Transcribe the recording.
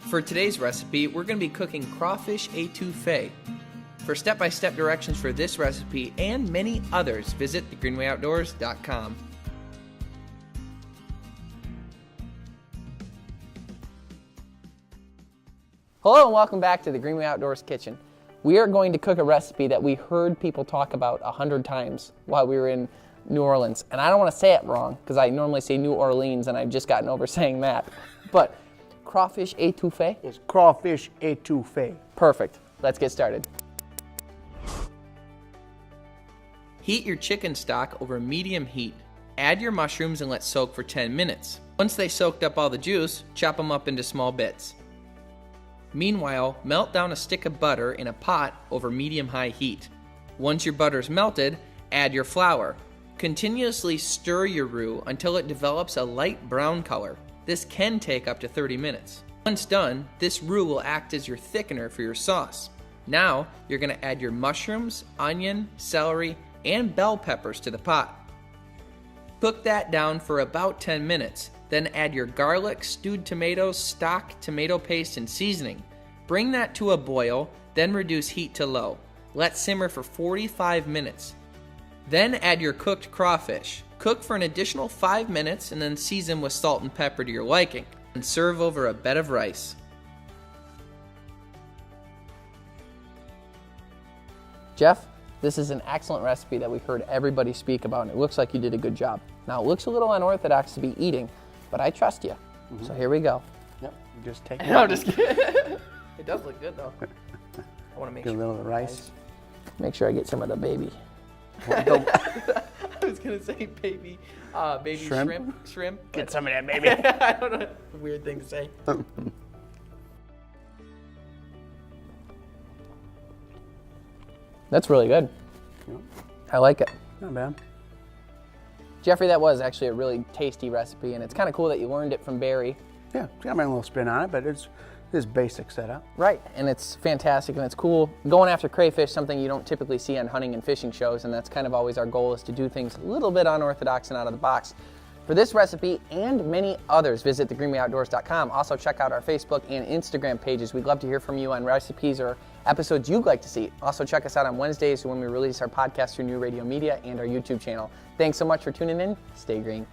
For today's recipe, we're going to be cooking crawfish etouffee. For step-by-step directions for this recipe and many others, visit thegreenwayoutdoors.com. Hello and welcome back to the Greenway Outdoors Kitchen. We are going to cook a recipe that we heard people talk about 100 times while we were in New Orleans. And I don't want to say it wrong because I normally say New Orleans and I've just gotten over saying that. But crawfish etouffee? It's crawfish etouffee. Perfect. Let's get started. Heat your chicken stock over medium heat. Add your mushrooms and let soak for 10 minutes. Once they soaked up all the juice, chop them up into small bits. Meanwhile, melt down a stick of butter in a pot over medium-high heat. Once your butter is melted, add your flour. Continuously stir your roux until it develops a light brown color. This can take up to 30 minutes. Once done, this roux will act as your thickener for your sauce. Now, you're going to add your mushrooms, onion, celery, and bell peppers to the pot. Cook that down for about 10 minutes. Then add your garlic, stewed tomatoes, stock, tomato paste, and seasoning. Bring that to a boil, then reduce heat to low. Let simmer for 45 minutes. Then add your cooked crawfish. Cook for an additional 5 minutes and then season with salt and pepper to your liking. And serve over a bed of rice. Jeff, this is an excellent recipe that we heard everybody speak about, and it looks like you did a good job. Now, it looks a little unorthodox to be eating, but I trust you. Mm-hmm. So here we go. Yep, just take it. No, I'm just kidding. It does look good, though. I want to make Get sure. a little of the rice. Make sure I get some of the baby. I was going to say baby shrimp. Get some of that, baby. I don't know. Weird thing to say. That's really good. Yep. I like it. Not bad. Jeffrey, that was actually a really tasty recipe, and it's kind of cool that you learned it from Barry. Yeah, it's got my little spin on it, but it's basic setup. Right, and it's fantastic, and it's cool going after crayfish, something you don't typically see on hunting and fishing shows, and that's kind of always our goal, is to do things a little bit unorthodox and out of the box. For this recipe and many others, visit thegreenwayoutdoors.com. Also check out our Facebook and Instagram pages. We'd love to hear from you on recipes or episodes you'd like to see. Also check us out on Wednesdays when we release our podcast through New Radio Media and our YouTube channel. Thanks so much for tuning in. Stay green.